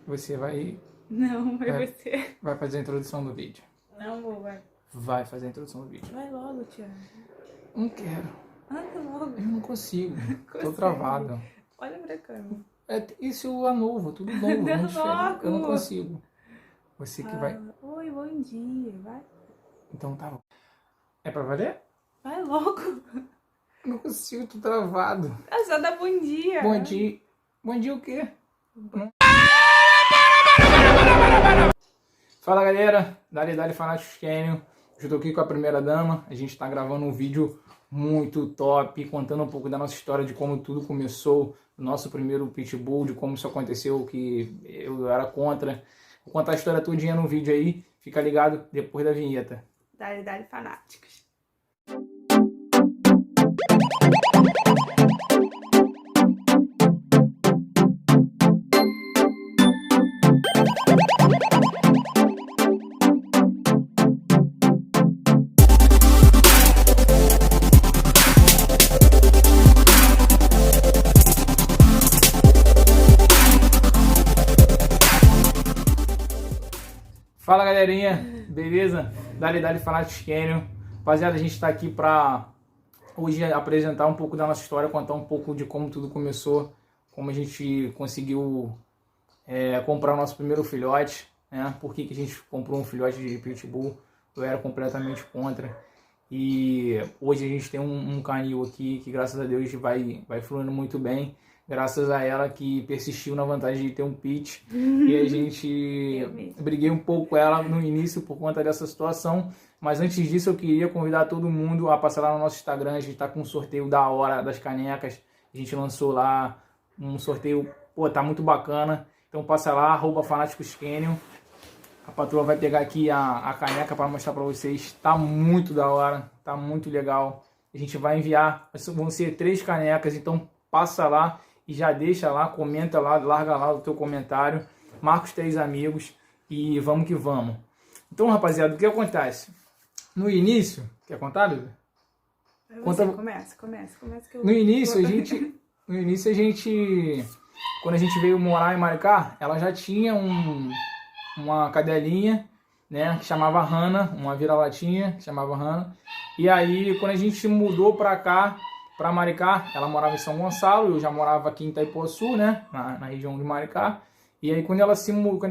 Você vai... Não, vai você. Vai fazer a introdução do vídeo. Não vou, vai. Vai fazer a introdução do vídeo. Vai logo, Thiago. Não quero. Anda logo. Eu não consigo. Tô Consegue. travado. Olha pra câmera. Isso é novo, tudo novo, Anda muito diferente. logo. Eu não consigo. Você que vai... Oi, bom dia. Vai. Então tá bom. É pra valer? Vai logo. Eu não consigo, tô travado. É só dar bom dia. Bom dia. Bom dia o quê? Fala galera, Dali Fanáticos Canyon. Eu tô aqui com a primeira dama. A gente tá gravando um vídeo muito top, contando um pouco da nossa história, de como tudo começou, do nosso primeiro pitbull, de como isso aconteceu, que eu era contra. Vou contar a história todinha no vídeo aí. Fica ligado depois da vinheta. Dali Fanáticos. Fala galerinha, beleza? Dali Fanáticos Canyon. Rapaziada, a gente tá aqui pra hoje apresentar um pouco da nossa história, contar um pouco de como tudo começou, como a gente conseguiu comprar o nosso primeiro filhote, né? Por que a gente comprou um filhote de pitbull? Eu era completamente contra. E hoje a gente tem um canil aqui que, graças a Deus, vai fluindo muito bem. Graças a ela que persistiu na vantagem de ter um pit. E a gente briguei um pouco com ela no início por conta dessa situação. Mas antes disso eu queria convidar todo mundo a passar lá no nosso Instagram. A gente está com um sorteio da hora das canecas. A gente lançou lá um sorteio, pô, tá muito bacana. Então passa lá, @FanáticosCanyon. A patroa vai pegar aqui a caneca para mostrar para vocês. Tá muito da hora, tá muito legal. A gente vai enviar, vão ser 3 canecas, então passa lá e já deixa lá, comenta lá, larga lá o teu comentário, marca os 3 amigos e vamos que vamos. Então, rapaziada, o que acontece? No início, quer contar, Lívia? Começa que eu... No início a gente, quando a gente veio morar em Maricá, ela já tinha uma cadelinha, né, que chamava Hannah, uma vira-latinha que chamava Hannah. E aí, quando a gente mudou pra cá, pra Maricá, ela morava em São Gonçalo, eu já morava aqui em Itaipuaçu, né, na região de Maricá. E aí, quando a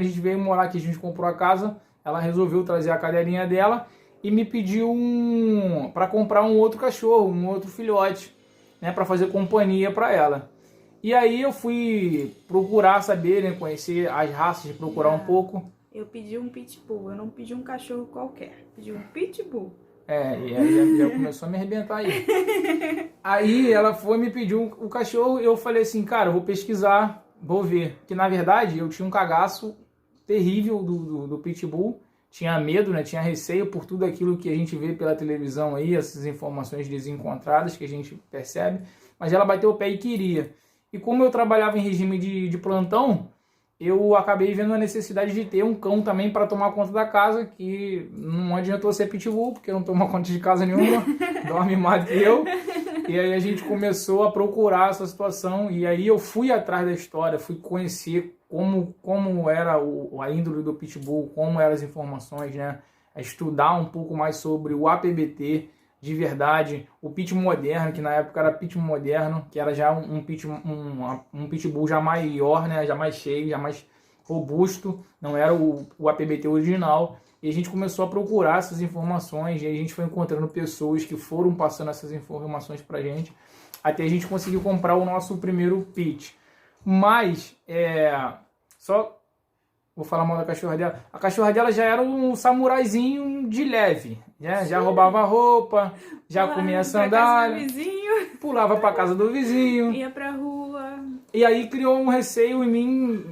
gente veio morar aqui, a gente comprou a casa, ela resolveu trazer a cadelinha dela e me pediu para comprar um outro cachorro, um outro filhote, né, para fazer companhia para ela. E aí eu fui procurar saber, né, conhecer as raças, procurar um pouco. Eu pedi um pitbull, eu não pedi um cachorro qualquer, pedi um pitbull. E aí já começou a me arrebentar aí. Aí ela foi me pediu o cachorro e eu falei assim, cara, eu vou pesquisar, vou ver. Que na verdade eu tinha um cagaço terrível do pitbull, tinha medo, né, tinha receio por tudo aquilo que a gente vê pela televisão aí, essas informações desencontradas que a gente percebe. Mas ela bateu o pé e queria. E como eu trabalhava em regime de plantão, eu acabei vendo a necessidade de ter um cão também para tomar conta da casa, que não adiantou ser pitbull, porque não toma conta de casa nenhuma, dorme mais que eu. E aí a gente começou a procurar essa situação, e aí eu fui atrás da história, fui conhecer como era a índole do pitbull, como eram as informações, né? A estudar um pouco mais sobre o APBT, de verdade, o pit moderno, que na época era pit moderno, que era já um pitbull já maior, né, já mais cheio, já mais robusto, não era o APBT original. E a gente começou a procurar essas informações, e a gente foi encontrando pessoas que foram passando essas informações pra gente, até a gente conseguiu comprar o nosso primeiro pit. Mas, só vou falar mal da cachorra dela. A cachorra dela já era um samuraizinho de leve, né? Já roubava roupa, já comia sandália, pulava pra casa do vizinho, ia pra rua. E aí criou um receio em mim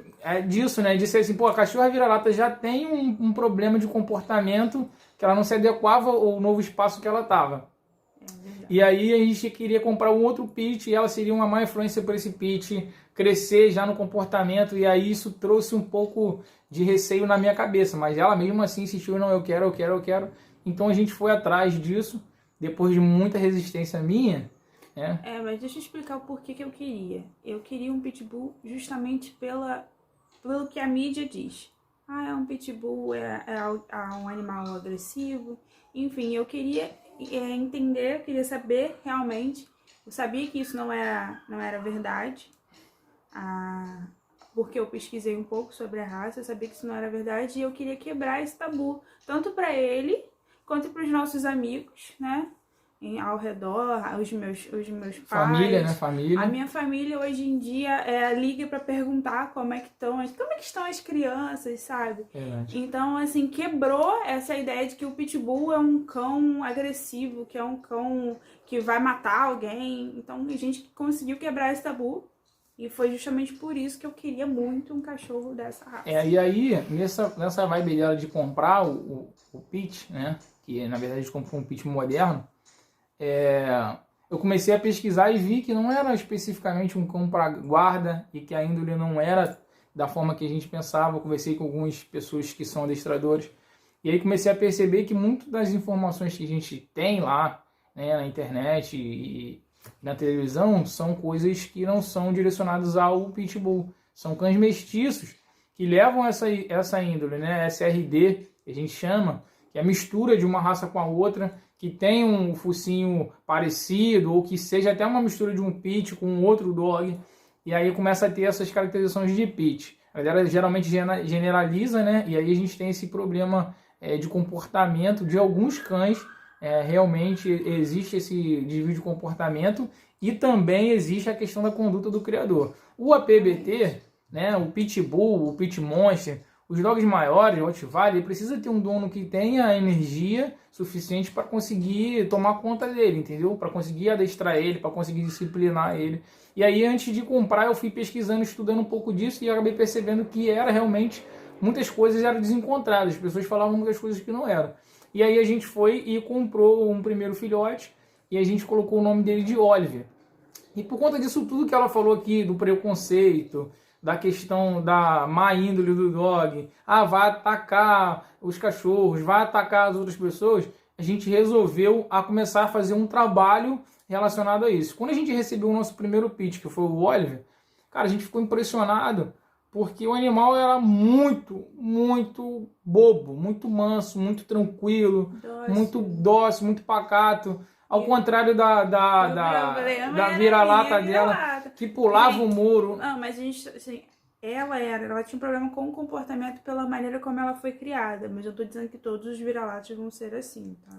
disso, né? Disse assim, pô, a cachorra vira-lata já tem um problema de comportamento, que ela não se adequava ao novo espaço que ela tava. E aí a gente queria comprar um outro pit e ela seria uma má influência para esse pit crescer já no comportamento, e aí isso trouxe um pouco de receio na minha cabeça, mas ela mesmo assim insistiu, não, eu quero. Então a gente foi atrás disso, depois de muita resistência minha, né? Mas deixa eu explicar o porquê que eu queria. Eu queria um pitbull justamente pela pelo que a mídia diz. Ah, é um pitbull, é um animal agressivo. Enfim, eu queria entender, eu queria saber realmente. Eu sabia que isso não era verdade. Porque eu pesquisei um pouco sobre a raça, eu sabia que isso não era verdade e eu queria quebrar esse tabu, tanto para ele quanto para os nossos amigos, né? Ao redor, os meus pais. Família, né? Família. A minha família hoje em dia liga para perguntar como é que estão as crianças, sabe? Verdade. Então, assim, quebrou essa ideia de que o pitbull é um cão agressivo, que é um cão que vai matar alguém. Então, a gente conseguiu quebrar esse tabu. E foi justamente por isso que eu queria muito um cachorro dessa raça. E aí, nessa vibe dela de comprar o Pit, né? Que na verdade a gente comprou um Pit moderno. Eu comecei a pesquisar e vi que não era especificamente um cão para guarda e que a índole não era da forma que a gente pensava. Eu conversei com algumas pessoas que são adestradores. E aí comecei a perceber que muitas das informações que a gente tem lá, né, na internet e na televisão são coisas que não são direcionadas ao pitbull. São cães mestiços que levam essa índole, né? SRD, que a gente chama, que é a mistura de uma raça com a outra, que tem um focinho parecido, ou que seja até uma mistura de um pit com outro dog, e aí começa a ter essas caracterizações de pit. A galera geralmente generaliza, né? E aí a gente tem esse problema de comportamento de alguns cães. Realmente existe esse desvio de comportamento e também existe a questão da conduta do criador. O APBT, né, o Pitbull, o Pit Monster, os dogs maiores, o Rottweiler, precisa ter um dono que tenha energia suficiente para conseguir tomar conta dele, entendeu? Para conseguir adestrar ele, para conseguir disciplinar ele. E aí, antes de comprar, eu fui pesquisando, estudando um pouco disso e acabei percebendo que era realmente, muitas coisas eram desencontradas, as pessoas falavam muitas coisas que não eram. E aí a gente foi e comprou um primeiro filhote e a gente colocou o nome dele de Oliver. E por conta disso tudo que ela falou aqui, do preconceito, da questão da má índole do dog, vai atacar os cachorros, vai atacar as outras pessoas, a gente resolveu começar a fazer um trabalho relacionado a isso. Quando a gente recebeu o nosso primeiro pitch, que foi o Oliver, cara, a gente ficou impressionado, porque o animal era muito, muito bobo, muito manso, muito tranquilo, muito dócil, muito pacato. Ao contrário da vira-lata dela, que pulava o muro. Não, mas a gente, assim, ela tinha um problema com o comportamento pela maneira como ela foi criada. Mas eu tô dizendo que todos os vira-latas vão ser assim, tá?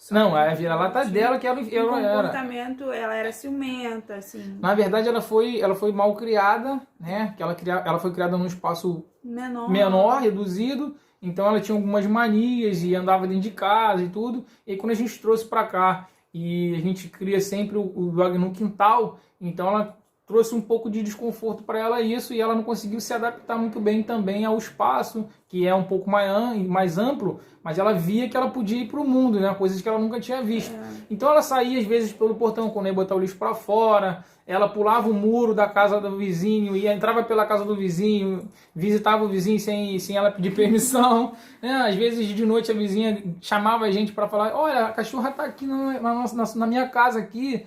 Não, a vira-lata dela que ela comportamento, ela era ciumenta, assim. Na verdade, ela foi mal criada, né? Que ela foi criada num espaço menor, reduzido. Então ela tinha algumas manias e andava dentro de casa e tudo. E aí, quando a gente trouxe para cá e a gente cria sempre o dog no quintal, então ela trouxe um pouco de desconforto para ela isso, e ela não conseguiu se adaptar muito bem também ao espaço, que é um pouco mais amplo, mas ela via que ela podia ir para o mundo, né? Coisas que ela nunca tinha visto. Então ela saía às vezes pelo portão quando ia botar o lixo para fora, ela pulava o muro da casa do vizinho, entrava pela casa do vizinho, visitava o vizinho sem ela pedir permissão, né? Às vezes de noite a vizinha chamava a gente para falar: olha, a cachorra está aqui na minha casa aqui.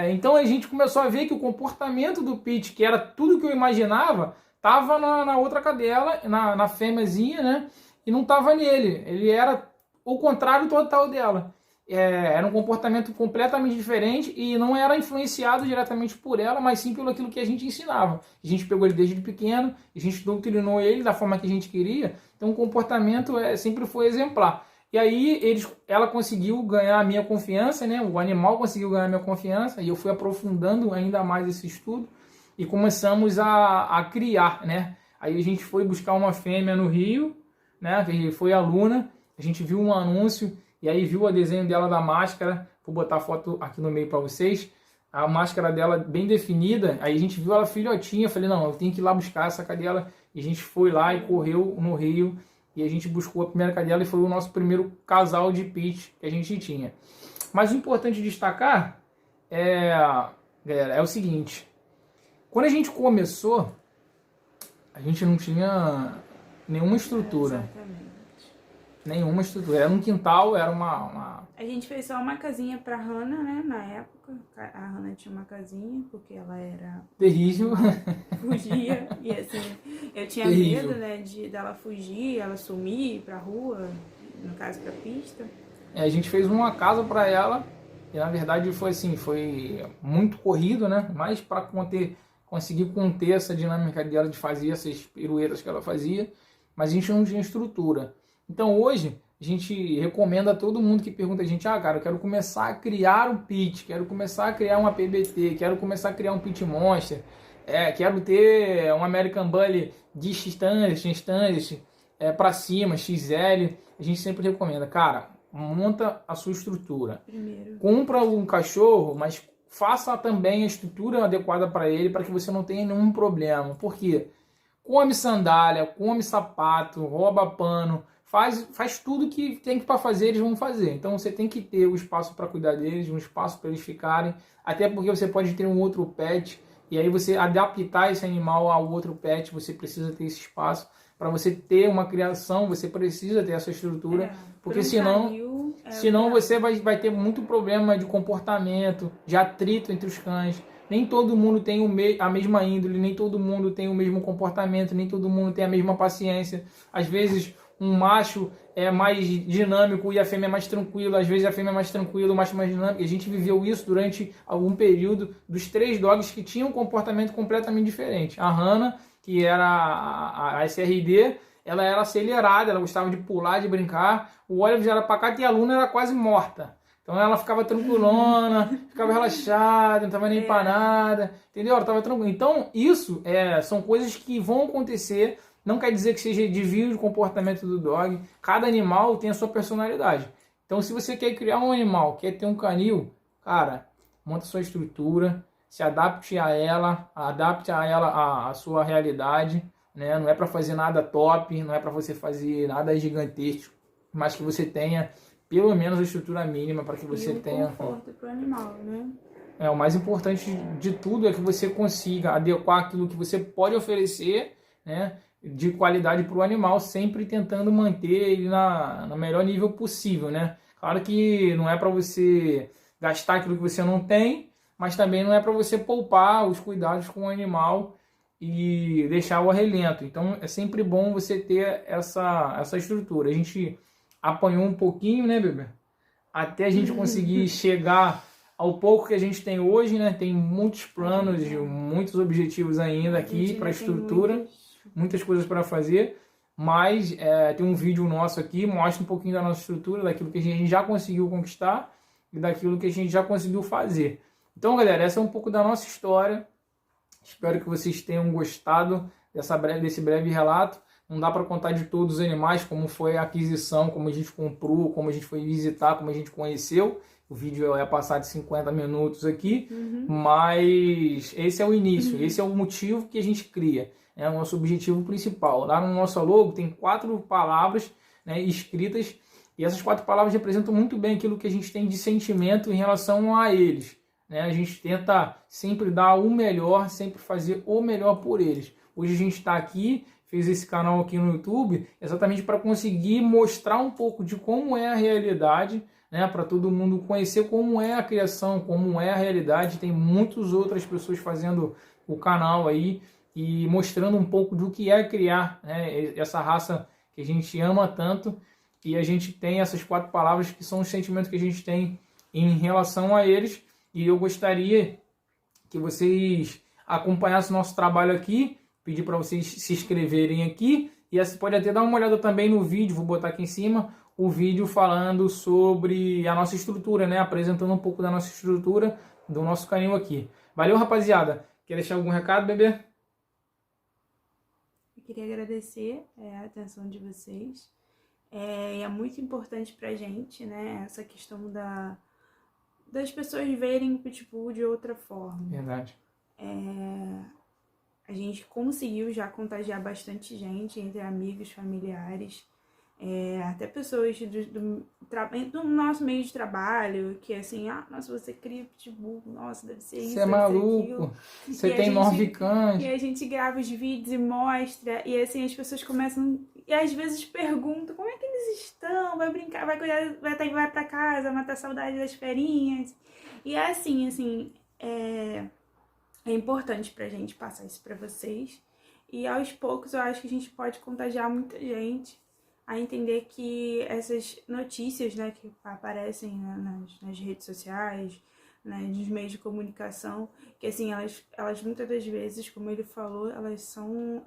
Então a gente começou a ver que o comportamento do Pit, que era tudo que eu imaginava, estava na outra cadela, na fêmeazinha, né? E não estava nele. Ele era o contrário total dela. Era um comportamento completamente diferente e não era influenciado diretamente por ela, mas sim pelo aquilo que a gente ensinava. A gente pegou ele desde pequeno, a gente doutrinou ele da forma que a gente queria, então o comportamento sempre foi exemplar. E aí ela conseguiu ganhar a minha confiança, né? O animal conseguiu ganhar a minha confiança, e eu fui aprofundando ainda mais esse estudo e começamos a criar, né? Aí a gente foi buscar uma fêmea no Rio, né? Que foi a Luna, a gente viu um anúncio e aí viu o desenho dela da máscara. Vou botar a foto aqui no meio para vocês. A máscara dela bem definida, aí a gente viu ela filhotinha, falei, não, eu tenho que ir lá buscar essa cadela, e a gente foi lá e correu no Rio. E a gente buscou a primeira cadela e foi o nosso primeiro casal de pitch que a gente tinha. Mas o importante destacar galera, é o seguinte. Quando a gente começou, a gente não tinha nenhuma estrutura. Exatamente. Nenhuma estrutura. Era um quintal, era uma... A gente fez só uma casinha pra Hannah, né? Na época. A Hannah tinha uma casinha, porque ela era... terrível. Fugia. E assim, Eu tinha Terrível. medo, né, dela fugir, ela sumir pra rua, no caso pra pista. A gente fez uma casa para ela e na verdade foi assim, foi muito corrido, né? Mas para conseguir conter essa dinâmica dela de fazer essas piruetas que ela fazia, mas a gente não tinha estrutura. Então hoje a gente recomenda a todo mundo que pergunta a gente, cara, eu quero começar a criar um pit, quero começar a criar uma PBT, quero começar a criar um pit monster, quero ter um American Bully de X-Standard, para cima, XL. A gente sempre recomenda, cara, monta a sua estrutura. Primeiro. Compra um cachorro, mas faça também a estrutura adequada para ele, para que você não tenha nenhum problema. Por quê? Come sandália, come sapato, rouba pano, faz tudo que tem para fazer, eles vão fazer. Então você tem que ter o espaço para cuidar deles, um espaço para eles ficarem, até porque você pode ter um outro pet, e aí você adaptar esse animal ao outro pet, você precisa ter esse espaço. Para você ter uma criação, você precisa ter essa estrutura, porque senão você vai ter muito problema de comportamento, de atrito entre os cães. Nem todo mundo tem a mesma índole, nem todo mundo tem o mesmo comportamento, nem todo mundo tem a mesma paciência. Às vezes um macho é mais dinâmico e a fêmea é mais tranquila, às vezes a fêmea é mais tranquila, o macho é mais dinâmico. E a gente viveu isso durante algum período dos 3 dogs que tinham um comportamento completamente diferente. A Hannah, que era a SRD, ela era acelerada, ela gostava de pular, de brincar. O Oliver já era pacato e a Luna era quase morta. Então ela ficava tranquilona, ficava relaxada, não estava nem para nada, entendeu? Ela estava tranquila. Então isso são coisas que vão acontecer, não quer dizer que seja desvio de comportamento do dog. Cada animal tem a sua personalidade. Então se você quer criar um animal, quer ter um canil, cara, monta sua estrutura, se adapte a ela a sua realidade, né? Não é para fazer nada top, não é para você fazer nada gigantesco, mas que você tenha pelo menos a estrutura mínima para que você tenha conforto para o animal, né? O mais importante de tudo é que você consiga adequar aquilo que você pode oferecer, né, de qualidade para o animal, sempre tentando manter ele no melhor nível possível, né? Claro que não é para você gastar aquilo que você não tem, mas também não é para você poupar os cuidados com o animal e deixar o relento. Então é sempre bom você ter essa estrutura. A gente apanhou um pouquinho, né, bebê? Até a gente conseguir chegar ao pouco que a gente tem hoje, né? Tem muitos planos, muitos objetivos ainda aqui para a estrutura, muitas coisas para fazer, mas tem um vídeo nosso aqui, mostra um pouquinho da nossa estrutura, daquilo que a gente já conseguiu conquistar e daquilo que a gente já conseguiu fazer. Então, galera, essa é um pouco da nossa história. Espero que vocês tenham gostado desse breve relato. Não dá para contar de todos os animais, como foi a aquisição, como a gente comprou, como a gente foi visitar, como a gente conheceu. O vídeo é passar de 50 minutos aqui, mas esse é o início, esse é o motivo que a gente cria. É o nosso objetivo principal. Lá no nosso logo tem 4 palavras, né, escritas, e essas 4 palavras representam muito bem aquilo que a gente tem de sentimento em relação a eles. Né? A gente tenta sempre dar o melhor, sempre fazer o melhor por eles. Hoje a gente está aqui, fez esse canal aqui no YouTube, exatamente para conseguir mostrar um pouco de como é a realidade, né? Para todo mundo conhecer como é a criação, como é a realidade. Tem muitas outras pessoas fazendo o canal aí e mostrando um pouco do que é criar, né? Essa raça que a gente ama tanto, e a gente tem essas 4 palavras que são os sentimentos que a gente tem em relação a eles. E eu gostaria que vocês acompanhassem o nosso trabalho aqui, pedir para vocês se inscreverem aqui, e você pode até dar uma olhada também no vídeo, vou botar aqui em cima, o vídeo falando sobre a nossa estrutura, né? Apresentando um pouco da nossa estrutura, do nosso canil aqui. Valeu, rapaziada. Quer deixar algum recado, bebê? Eu queria agradecer a atenção de vocês. É muito importante pra gente, né? Essa questão das pessoas verem o Pitbull de outra forma. Verdade. A gente conseguiu já contagiar bastante gente, entre amigos, familiares, até pessoas do nosso meio de trabalho, que assim, nossa, você cria Pitbull, nossa, deve ser isso, Você é maluco, você tem 9 cães. E a gente grava os vídeos e mostra, e assim, as pessoas começam, e às vezes perguntam, como é que eles estão? Vai brincar, vai cuidar, vai pra casa, matar a saudade das ferinhas. E é assim, é importante pra gente passar isso pra vocês. E aos poucos eu acho que a gente pode contagiar muita gente a entender que essas notícias, né, que aparecem, né, nas redes sociais, né, nos meios de comunicação, que assim, elas muitas das vezes, como ele falou, elas são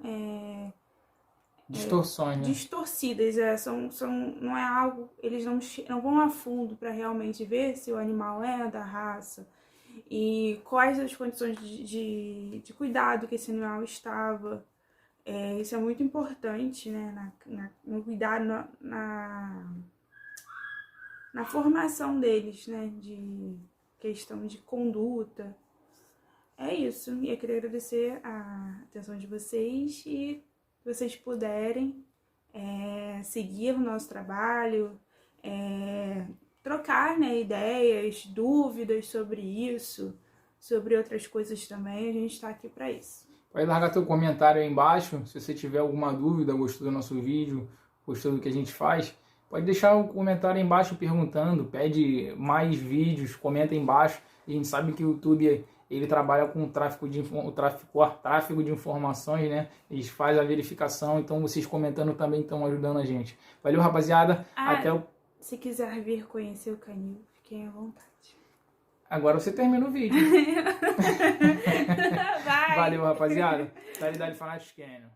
Distorções, né? distorcidas, não é algo, eles não vão a fundo para realmente ver se o animal é da raça e quais as condições de cuidado que esse animal estava. Isso é muito importante, né, no cuidado, na formação deles, né, de questão de conduta. É isso, e eu queria agradecer a atenção de vocês e se vocês puderem seguir o nosso trabalho, trocar, né, ideias, dúvidas sobre isso, sobre outras coisas também, a gente está aqui para isso. Pode largar teu comentário aí embaixo, se você tiver alguma dúvida, gostou do nosso vídeo, gostou do que a gente faz, pode deixar um comentário aí embaixo perguntando, pede mais vídeos, comenta aí embaixo. A gente sabe que o YouTube ele trabalha com tráfego de informações, né? Eles fazem a verificação, então vocês comentando também estão ajudando a gente. Valeu, rapaziada. Até o... Se quiser vir conhecer o canil, fiquem à vontade. Agora você termina o vídeo. Vai. Valeu, rapaziada. Dali Fanáticos Canyon.